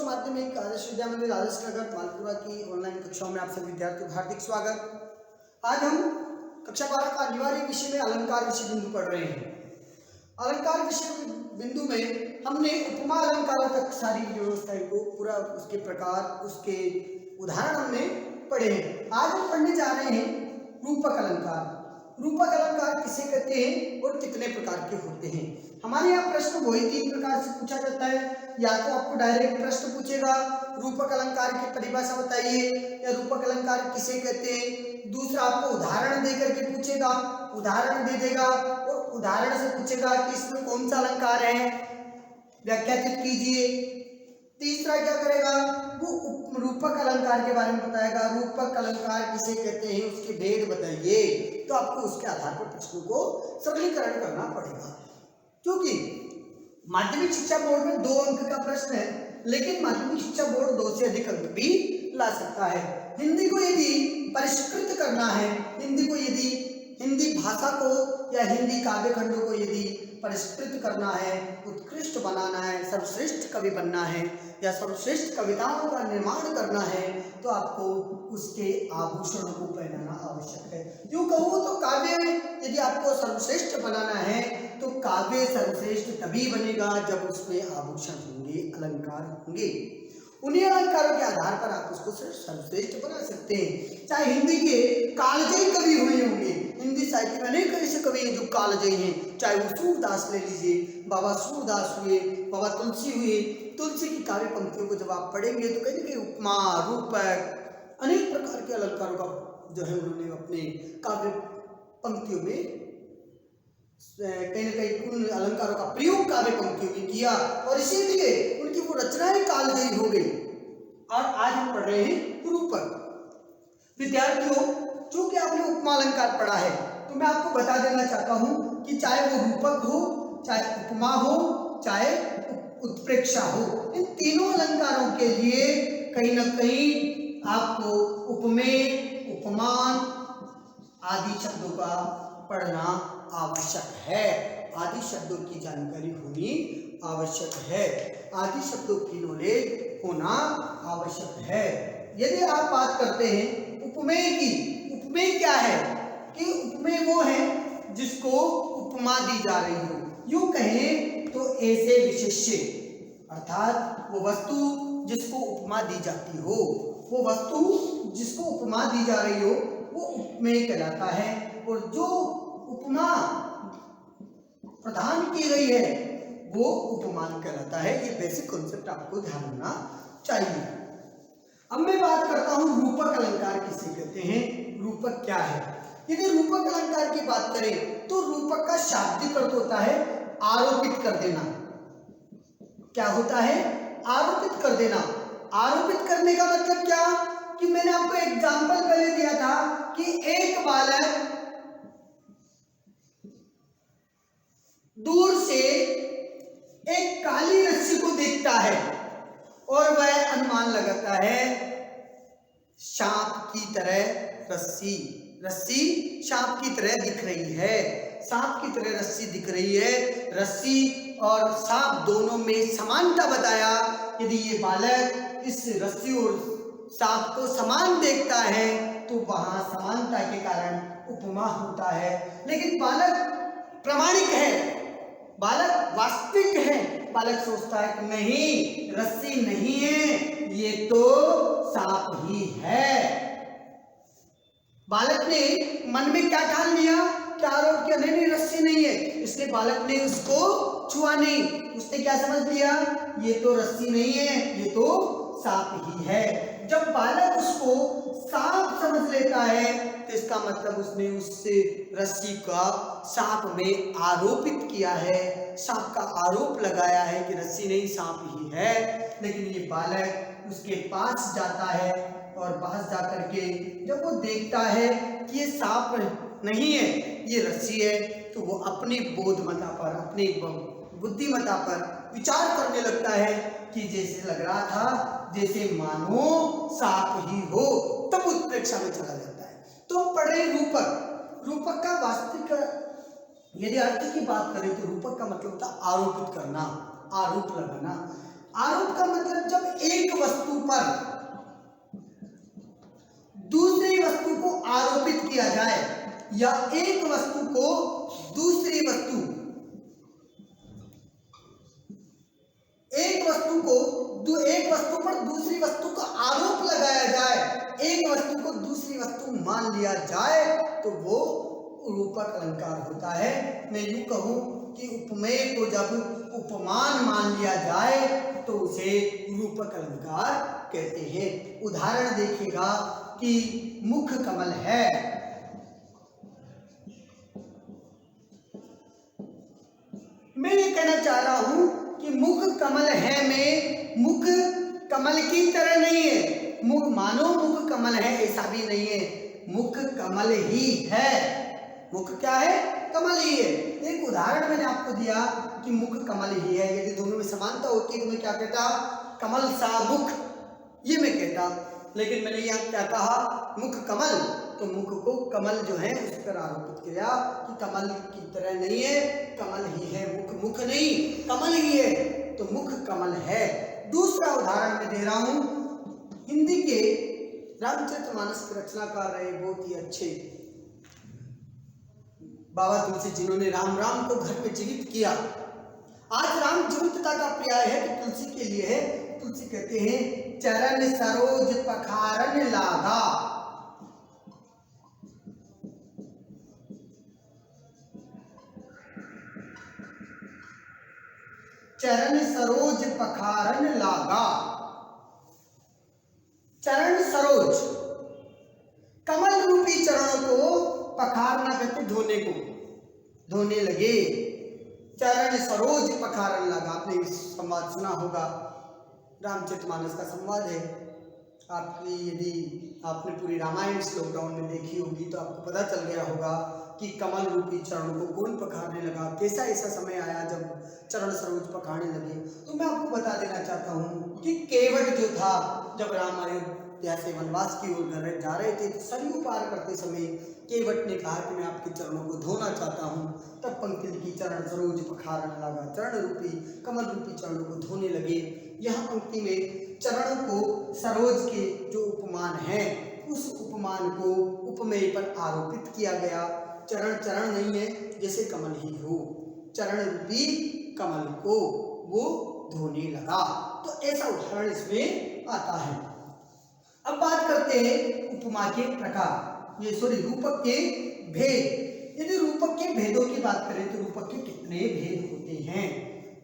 माध्यमिक आदर्श विद्या मंदिर आदर्श नगर मालपुरा की ऑनलाइन कक्षाओं में आप सभी विद्यार्थियों का हार्दिक स्वागत। आज हम कक्षा 12 का अनिवार्य विषय में अलंकार विषय बिंदु पढ़ रहे हैं। अलंकार विषय बिंदु में हमने उपमा अलंकारों तक सारी व्यवस्थाएं को पूरा उसके प्रकार उसके उदाहरण हमने पढ़े हैं। आज हम पढ़ने जा रहे हैं रूपक अलंकार। रूपक अलंकार किसे कहते हैं और कितने प्रकार के होते हैं। हमारे यहाँ प्रश्न वही 3 प्रकार से पूछा जाता है। या तो आपको डायरेक्ट प्रश्न पूछेगा रूपक अलंकार की परिभाषा बताइए या रूपक अलंकार किसे कहते हैं। दूसरा आपको उदाहरण देकर के पूछेगा, उदाहरण दे देगा और उदाहरण से पूछेगा कि इसमें कौन सा अलंकार है, व्याख्यात कीजिए। तीसरा क्या करेगा, वो रूपक अलंकार के बारे में बताएगा, रूपक अलंकार किसे कहते हैं, उसके भेद बताइए। तो आपको उसके आधार पर प्रश्नों को सरलीकरण करना पड़ेगा, क्योंकि माध्यमिक शिक्षा बोर्ड में 2 अंक का प्रश्न है, लेकिन माध्यमिक शिक्षा बोर्ड 2 से अधिक अंक भी ला सकता है। हिंदी को यदि परिष्कृत करना है, हिंदी को यदि हिंदी भाषा को या हिंदी काव्य खंडों को यदि परिष्कृत करना है, उत्कृष्ट बनाना है, सर्वश्रेष्ठ कवि बनना है या सर्वश्रेष्ठ कविताओं का निर्माण करना है, तो आपको उसके आभूषणों को पहनाना आवश्यक है। यूं कहूँ तो काव्य में यदि आपको सर्वश्रेष्ठ बनाना है तो काव्य सर्वश्रेष्ठ तभी बनेगा जब उसमें आभूषण होंगे, अलंकार होंगे। उन्हीं अलंकारों के आधार पर आप उसको सिर्फ सर्वश्रेष्ठ बना सकते हैं। चाहे हिंदी के कालजयी कवि हुए होंगे, हिंदी साहित्य में अनेक ऐसे कवि हैं जो कालजयी हैं, चाहे वो सूरदास ले लीजिए, बाबा सूरदास हुए, बाबा तुलसी हुए। तुलसी की काव्य पंक्तियों को जब आप पढ़ेंगे तो कहीं ना कहीं उपमा, रूपक, अनेक प्रकार के अलंकारों का जो है उन्होंने अपने काव्य पंक्तियों में कहीं ना कहीं उन अलंकारों का प्रयोग काव्य पंक्तियों में किया और इसीलिए उनकी वो रचनाएं कालजयी हो गई। और आज हम पढ़ रहे हैं रूपक। विद्यार्थियों, चूंकि आपने उपमा अलंकार पढ़ा है तो मैं आपको बता देना चाहता हूं कि चाहे वो रूपक हो, चाहे उपमा हो, चाहे उत्प्रेक्षा हो, इन तीनों अलंकारों के लिए कहीं ना कहीं आपको उपमेय, उपमान आदि शब्दों का पढ़ना आवश्यक है। आदि शब्दों की जानकारी होनी आवश्यक है, आदि शब्दों की नॉलेज होना आवश्यक है। यदि आप बात करते हैं उपमेय की, उपमेय क्या है कि उपमेय वो है जिसको उपमा दी जा रही हो। यूं कहें तो ऐसे विशेष्य अर्थात वो वस्तु जिसको उपमा दी जाती हो, वो वस्तु जिसको उपमा दी जा रही हो वो उपमेय कहलाता है। और जो उपमा प्रदान की गई है वो उपमान कहलाता है। ये बेसिक कॉन्सेप्ट आपको ध्यान रखना चाहिए। अब मैं बात करता हूं रूपक अलंकार किसे कहते हैं, रूपक क्या है। यदि रूपक अलंकार की बात करें तो रूपक का शाब्दिक अर्थ होता है आरोपित कर देना। क्या होता है? आरोपित कर देना। आरोपित करने का मतलब क्या कि मैंने आपको एग्जांपल पहले दिया था कि एक बालक दूर से एक काली रस्सी को देखता है और वह अनुमान लगाता है सांप की तरह रस्सी सांप की तरह दिख रही है, सांप की तरह रस्सी दिख रही है। रस्सी और सांप दोनों में समानता बताया। यदि ये बालक इस रस्सी और सांप को समान देखता है तो वहां समानता के कारण उपमा होता है। लेकिन बालक प्रामाणिक है, बालक वास्तविक है, बालक सोचता है कि नहीं, रस्सी नहीं है, ये तो सांप ही है। बालक ने मन में क्या ठान लिया, क्या आरोप किया, नहीं नहीं रस्सी नहीं है, इसलिए बालक ने उसको छुआ नहीं। उसने क्या समझ लिया, ये तो रस्सी नहीं है, ये तो सांप ही है। जब बालक उसको सांप समझ लेता है तो इसका मतलब उसने उससे रस्सी का सांप में आरोपित किया है, सांप का आरोप लगाया है कि रस्सी नहीं सांप ही है। लेकिन ये बालक उसके पास जाता है और पास जाकर के जब वो देखता है कि ये सांप नहीं है, ये रस्सी है, तो वो अपनी बोधमता पर, अपनी बुद्धिमता पर विचार करने लगता है कि जैसे लग रहा था जैसे मानो सांप ही हो, तब उत्प्रेक्षा में चला जाता है। तो पढ़ रहे रूपक। रूपक का वास्तविक यदि अर्थ की बात करें तो रूपक का मतलब होता है आरोपित करना, आरोप लगाना। आरोप का मतलब जब एक पर दूसरी वस्तु को आरोपित किया जाए या एक वस्तु को दूसरी वस्तु एक वस्तु पर दूसरी वस्तु का आरोप लगाया जाए, एक वस्तु को दूसरी वस्तु मान लिया जाए तो वो रूपक अलंकार होता है। मैं यूं कहूं कि उपमेय को जब उपमान मान लिया जाए तो उसे रूपक अलंकार कहते हैं। उदाहरण देखिएगा कि मुख कमल है, मैं ये कहना चाह रहा हूं कि मुख कमल है में मुख कमल की तरह नहीं है, मुख मानो मुख कमल है ऐसा भी नहीं है, मुख कमल ही है। मुख क्या है? कमल ही है। एक उदाहरण मैंने आपको दिया कि मुख कमल ही है। यदि दोनों में समानता होती तो मैं क्या कहता? कमल सा मुख, ये मैं कहता। लेकिन मैंने यहाँ क्या कहा? मुख कमल, तो मुख को कमल जो है उस पर आरोपित किया कि कमल की तरह नहीं है, कमल ही है, मुख मुख नहीं कमल ही है, तो मुख कमल है। दूसरा उदाहरण मैं दे रहा हूं, हिंदी के रामचरितमानस के रचनाकार रहे बहुत ही अच्छे बाबा तुलसी, जिन्होंने राम राम को घर में जीवित किया। आज राम जीवितता का पर्याय है कि तुलसी के लिए है। तुलसी कहते हैं चरण सरोज पखारन लागा, चरण सरोज पखारन लागा। चरण सरोज, कमल रूपी चरणों को पखारना कहते धोने को, धोने लगे। चरण सरोज पखारन लगा। आपने संवाद सुना होगा, रामचरितमानस का संवाद है। आपकी यदि आपने पूरी रामायण इस लॉकडाउन में देखी होगी तो आपको पता चल गया होगा कि कमल रूपी चरणों को कौन पखारने लगा, कैसा ऐसा समय आया जब चरण सरोज पखारने लगे। तो मैं आपको बता देना चाहता हूँ कि केवट जो था, जब राम अयोध्या से वनवास की ओर जा रहे थे तो सरयू पार करते समय केवट ने कहा कि मैं आपके चरणों को धोना चाहता हूँ। तब पंक्ति लिखी चरण सरोज पखारन लगा, चरण रूपी कमल रूपी चरणों को धोने लगे। यह पंक्ति में चरणों को सरोज के जो उपमान है उस उपमान को उपमेय पर आरोपित किया गया। चरण चरण नहीं है, जैसे कमल ही हो, चरण रूपी कमल को वो धोने लगा। तो ऐसा उदाहरण इसमें आता है। अब बात करते हैं उपमा के प्रकार, रूपक के भेद। यदि रूपक के भेदों की बात करें तो रूपक के कितने भेद होते हैं?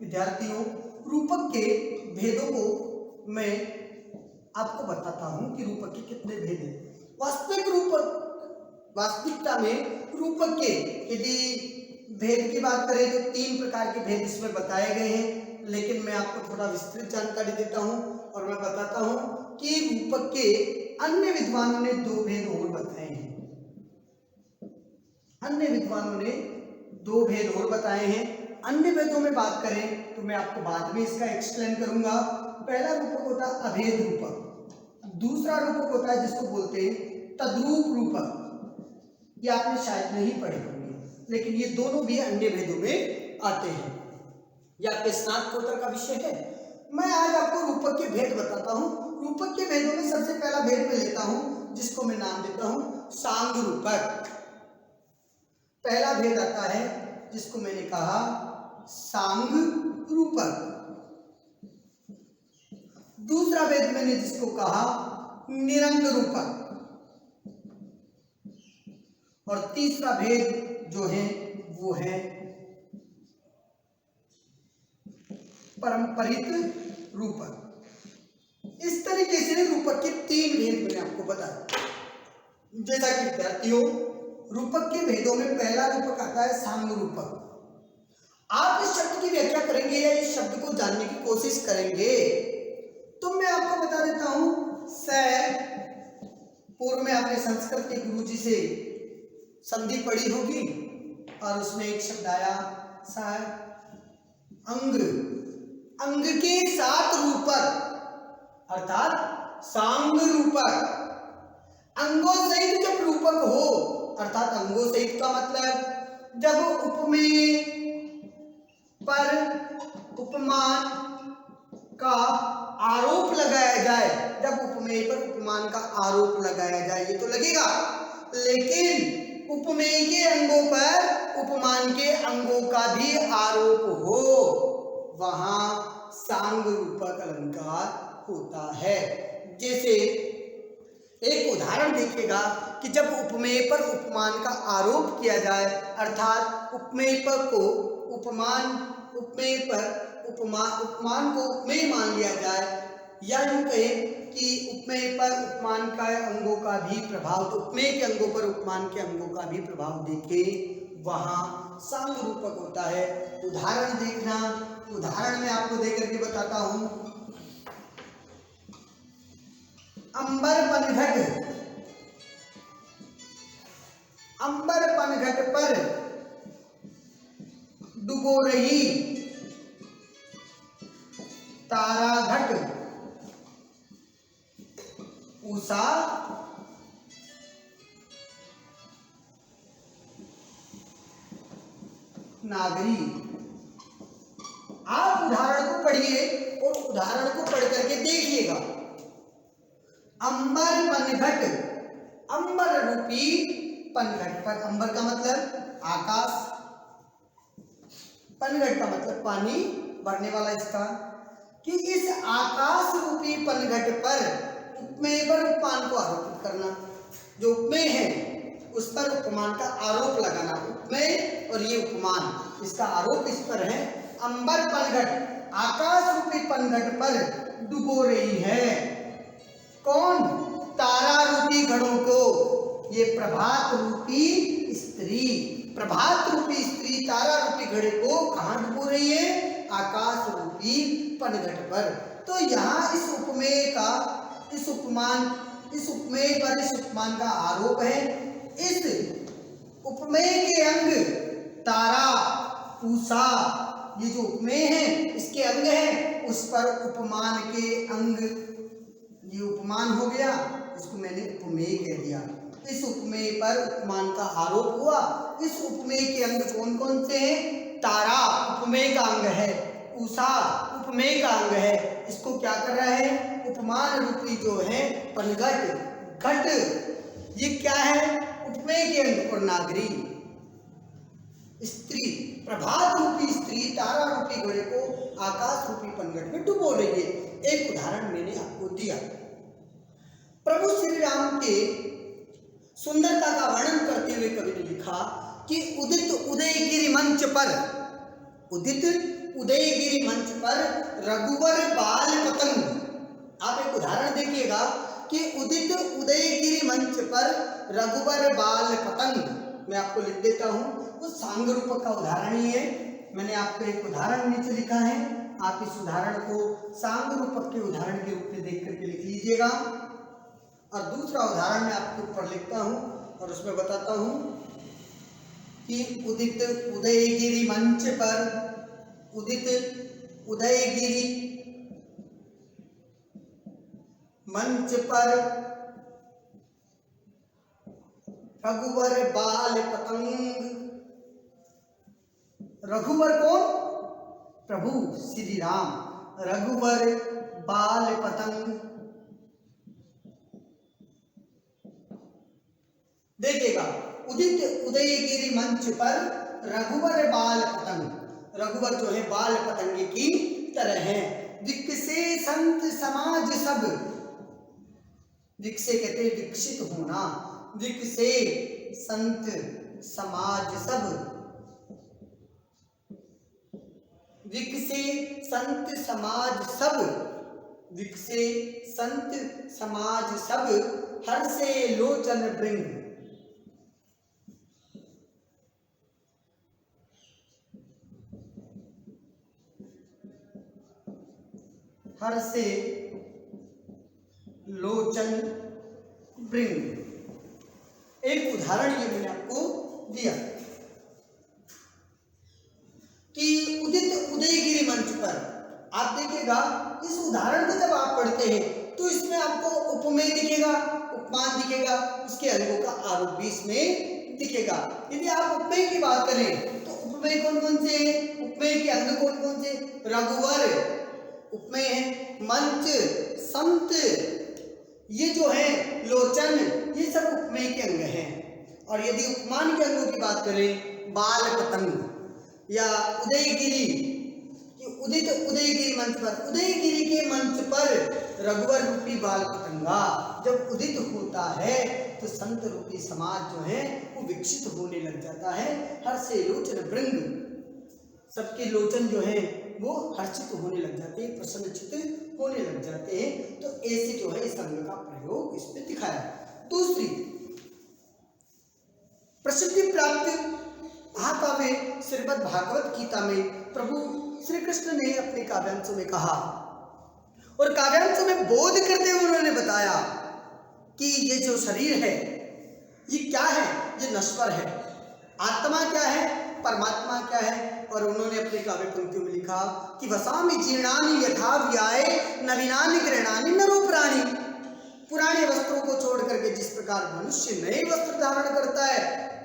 विद्यार्थियों, रूपक के भेदों को मैं आपको बताता हूं कि रूपक के कितने भेद हैं। वास्तविकता में रूपक के यदि भेद की बात करें तो 3 प्रकार के भेद इसमें बताए गए हैं, लेकिन मैं आपको थोड़ा विस्तृत जानकारी देता हूं और मैं बताता हूं कि रूपक के अन्य विद्वानों ने 2 भेद और बताए हैं। अन्य विद्वानों ने 2 भेद और बताए हैं। अन्य भेदों में बात करें तो मैं आपको बाद में इसका एक्सप्लेन करूंगा। पहला रूपक होता है अभेद रूपक, दूसरा रूपक होता है जिसको बोलते हैं तद्रूप रूपक। ये आपने शायद नहीं पढ़े होंगे, लेकिन ये दोनों भी अन्य भेदों में आते हैं। यह आपके स्नातकोत्तर का विषय है। मैं आज आपको रूपक के भेद बताता हूं। रूपक के भेदों में सबसे पहला भेद मैं लेता हूं जिसको मैं नाम देता हूं सांग रूपक। पहला भेद आता है जिसको मैंने कहा सांग रूपक। दूसरा भेद मैंने जिसको कहा निरंग रूपक। और तीसरा भेद जो है वो है परंपरित रूपक। इस तरीके से रूपक के 3 भेद मैंने आपको बताया। जैसा कि विद्यार्थियों, रूपक के भेदों में पहला रूपक आता है सांग रूपक। आप इस शब्द की व्याख्या करेंगे या इस शब्द को जानने की कोशिश करेंगे तो मैं आपको बता देता हूं। पूर्व में आपने संस्कृत के गुरुजी से संधि पढ़ी होगी और उसमें एक शब्द आया अंग। अंग के साथ रूपक अर्थात सांग रूपक। अंगों सहित जब रूपक हो अर्थात अंगों सहित का मतलब जब उपमेय पर उपमान का आरोप लगाया जाए, जब उपमेय पर उपमान का आरोप लगाया जाए, ये तो लगेगा, लेकिन उपमेय के अंगों पर उपमान के अंगों का भी आरोप हो, वहां सांग रूपक अलंकार होता है। जैसे एक उदाहरण देखिएगा कि जब उपमेय पर उपमान का आरोप किया जाए, अर्थात उपमेय पर को उपमान उपमेय पर उपमान को उपमेय मान लिया जाए, या यूं कहें कि उपमेय पर उपमान का अंगों का भी प्रभाव, तो उपमेय के अंगों पर उपमान के अंगों का भी प्रभाव देखे, वहां सांग रूपक होता है। उदाहरण देखना, उदाहरण में आपको देख करके बताता हूं। अंबर पनघट, अंबर पनघट पर डुबो रही तारा घट, उषा नागरी। आप उदाहरण को पढ़िए और उदाहरण को पढ़ करके देखिएगा। अंबर पनघट, अंबर रूपी पनघट पर, अंबर का मतलब आकाश, पनघट का मतलब पानी भरने वाला स्थान, कि इस आकाश रूपी पनघट पर उपमेय पर उपमान को आरोपित करना, जो उपमेय है उस पर उपमान का आरोप लगाना, उपमेय और ये उपमान, इसका आरोप इस पर है। अंबर पनघट, आकाश रूपी पनघट पर डुबो रही है कौन? तारा रूपी घड़ों को, ये प्रभात रूपी स्त्री, प्रभात रूपी स्त्री तारा रूपी घड़े को कहां डुबो रही है? आकाश रूपी पनघट पर। तो यहाँ इस उपमेय का, इस उपमान, इस उपमेय पर इस उपमान का आरोप है। इस उपमेय के अंग तारा, उषा, ये जो उपमेय है इसके अंग है, उस पर उपमान के अंग, ये उपमान हो गया, इसको मैंने उपमेय कह दिया। इस उपमेय पर उपमान का आरोप हुआ। इस उपमेय के अंग कौन कौन से हैं? तारा उपमेय का अंग है, उषा उपमेय का अंग है। इसको क्या कर रहा है? उपमान रूपी जो है पनघट, घट, ये क्या है? उपमेय के अंग। और नागरी स्त्री, प्रभात रूपी स्त्री तारा रूपी घड़े को आकाश रूपी पनघट में डुबो रही है। एक उदाहरण मैंने आपको दिया। प्रभु श्री राम के सुंदरता का वर्णन करते हुए कवि ने लिखा कि उदित उदयगिरि मंच पर, उदित उदयगिरि मंच पर रघुवर बाल पतंग। आप एक उदाहरण देखिएगा कि उदित उदयगिरि मंच पर रघुवर बाल पतंग, मैं आपको लिख देता हूं, वो सांग रूपक का उदाहरण ही है। मैंने आपको एक उदाहरण नीचे लिखा है, आप इस उदाहरण को सांग रूपक के उदाहरण के रूप में देख करके लिख लीजिएगा। और दूसरा उदाहरण मैं आपके ऊपर लिखता हूं और उसमें बताता हूं कि उदित उदयगिरि मंच पर, उदित उदयगिरि मंच पर रघुवर बाल पतंग। रघुवर कौन? प्रभु श्री राम। रघुवर बाल पतंग, देखिएगा, उदित उदयगिरि मंच पर रघुवर बाल पतंग। रघुवर जो है बाल पतंगे की तरह है। विकसे संत समाज सब, विकसे कहते हैं विकसित होना, विकसे संत समाज सब, विकसे संत समाज सब, विकसे संत समाज सब, हर्षे लोचन भृंग। हर्षे लोचन भृंग। एक उदाहरण ये मैंने आपको दिया कि उदित उदयगिरि मंच पर। आप देखिएगा इस उदाहरण को जब आप पढ़ते हैं तो इसमें आपको उपमेय दिखेगा, उपमान दिखेगा, उसके अंगों का आरोप भी इसमें दिखेगा। यदि आप उपमेय की बात करें तो उपमेय कौन कौन से हैं? उपमेय के अंग कौन कौन से? रघुवर उपमेय है, मंच संत ये जो है लोचन, ये सब उपमेय के अंग हैं। और यदि उपमान के अंगों की बात करें, बाल पतंग या उदयगिरी, उदयगिरी मंच पर, उदयगिरी के मंच पर रघुवर रूपी बाल पतंगा जब उदित होता है तो संत रूपी समाज जो है वो विकसित होने लग जाता है। हर्ष से लोचन भृंग, सबके लोचन जो है वो हर्षित होने लग जाते हैं, प्रसन्नचित्त होने लग जाते हैं। तो ऐसे जो है इस अंग का प्रयोग इसमें दिखाया। दूसरी प्रसिद्धि प्राप्त महाकाव्य श्रीमद् भागवत गीता में प्रभु श्री कृष्ण ने अपने काव्यांशों में कहा, और काव्यांशों में बोध करते हुए उन्होंने बताया कि ये जो शरीर है ये क्या है, ये नश्वर है। आत्मा क्या है, परमात्मा क्या है। और उन्होंने अपने काव्य पंक्तियों में लिखा कि वसामि जीर्णानि यथा व्याय नवीनानि गृह्णानि नरोपराणि। पुराने वस्त्रों को छोड़ करके जिस प्रकार मनुष्य नए वस्त्र धारण करता है,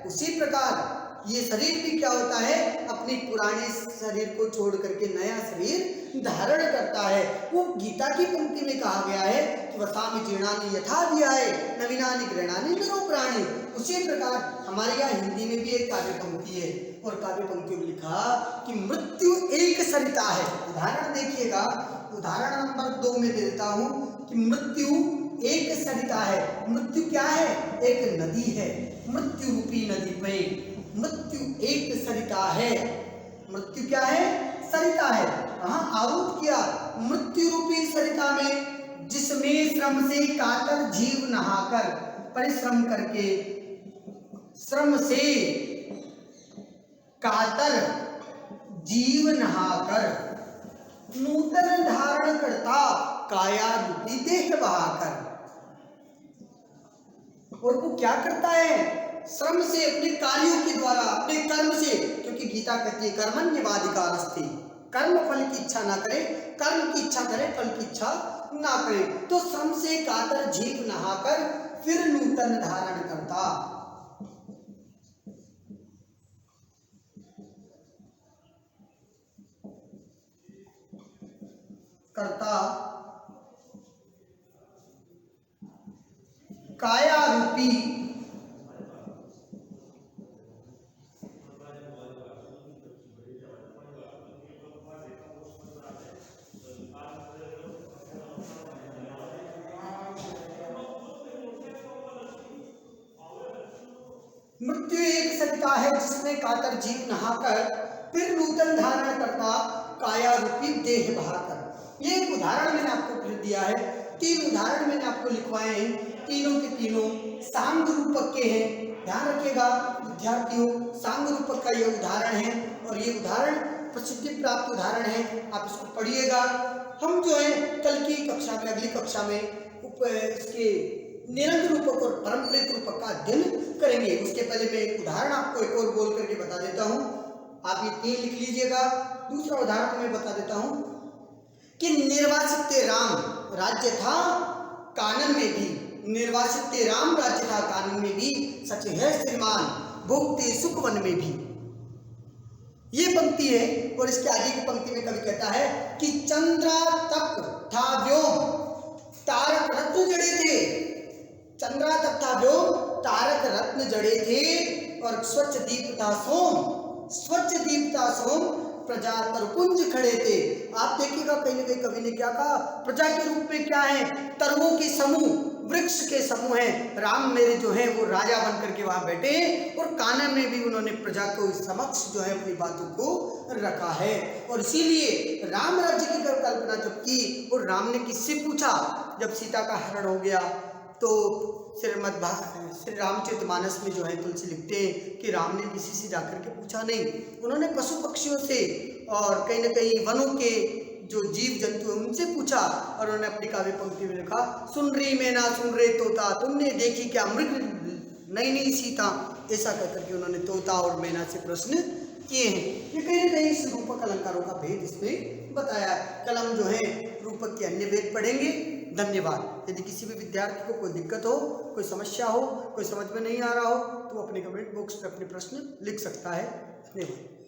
उसी प्रकार ये शरीर भी क्या होता है, अपनी पुराने शरीर को छोड़ करके नया शरीर धारण करता है। वो गीता की पंक्ति में कहा गया है कि वसामि जीर्णानि यथा व्याय नवीनानि गृह्णानि नरोपराणि। उसी प्रकार हमारे यहाँ हिंदी में भी एक काव्य पंक्ति है, और काव्य पंक्ति में लिखा कि मृत्यु एक सरिता है। उदाहरण देखिएगा, उदाहरण नंबर 2 में दे देता हूँ कि मृत्यु एक सरिता है। मृत्यु क्या है, एक नदी है। मृत्यु रूपी नदी में मृत्यु एक सरिता है। मृत्यु क्या है, सरिता है। कहाँ आरोप किया, मृत्यु रूपी सरिता में जिसमें श्रम से कातर जीव नहाकर, परिश्रम करके श्रम से कातर जीव नहाकर नूतन धारण करता काया रूपी देह बहाकर। और वो क्या करता है, श्रम से, अपने कार्यों के द्वारा, अपने कर्म से, क्योंकि गीता कहती है कर्मण्येवाधिकारस्ते, कर्म फल की इच्छा ना करे, कर्म की इच्छा करे, फल की इच्छा ना करे। तो श्रम से कातर जीव नहाकर फिर नूतन धारण करता। काया रूपी मृत्यु एक सरिता है जिसमें कातर जीव नहाकर फिर नूतन धारण करता काया रूपी देह बहाकर। ये एक उदाहरण मैंने आपको फिर दिया है। 3 उदाहरण मैंने आपको लिखवाए हैं, तीनों के तीनों सांग रूपक के हैं। ध्यान रखिएगा विद्यार्थियों, सांग रूपक का ये उदाहरण है, और ये उदाहरण प्रसिद्धि प्राप्त उदाहरण है। आप इसको पढ़िएगा। हम जो है कल की कक्षा में, अगली कक्षा में इसके निरंतर रूपक और परम्परित रूपक का अध्ययन करेंगे। उसके पहले मैं एक उदाहरण आपको एक और बोल करके बता देता हूँ, आप ये 3 लिख लीजिएगा। दूसरा उदाहरण मैं बता देता हूँ कि निर्वासित राम राज्य था कानन में भी, निर्वासित राम राज्य था कानन में भी, सच है श्रीमान भोगते सुख वन में भी। ये पंक्ति है। और इसके आगे की पंक्ति में कवि कहता है कि चंद्रा तप था व्योम तारक रत्न जड़े थे। चंद्रा तप था व्योम तारक रत्न जड़े थे, और स्वच्छ दीपता सोम प्रजा तरपुंज खड़े थे। आप देखिएगा कहीं ना कहीं कवि ने क्या कहा, प्रजा के रूप में क्या है, तरवों के समूह, वृक्ष के समूह हैं। राम मेरे जो है वो राजा बन करके वहां बैठे, और कानन में भी उन्होंने प्रजा को समक्ष जो है अपनी बातों को रखा है। और इसीलिए राम राज्य की कल्पना जब की, और राम ने किससे पूछा, जब सीता का हरण हो गया तो श्री रामचरितमानस में जो है तुलसी लिखते हैं कि राम ने किसी से जाकर के पूछा नहीं, उन्होंने पशु पक्षियों से और कहीं ना कहीं वनों के जो जीव जंतु हैं उनसे पूछा। और उन्होंने अपनी काव्य पंक्ति में लिखा, सुन रही मैना सुन रहे तोता, तुमने देखी क्या मृग नई नई सीता। ऐसा कहकर के उन्होंने तोता और मैना से प्रश्न किए हैं। ये कहीं ना कहीं इस रूपक अलंकारों का भेद इसमें बताया। कल हम जो है रूपक के अन्य भेद पढ़ेंगे। धन्यवाद। यदि किसी भी विद्यार्थी को कोई दिक्कत हो, कोई समस्या हो, कोई समझ में नहीं आ रहा हो, तो अपने कमेंट बॉक्स में अपने प्रश्न लिख सकता है। धन्यवाद।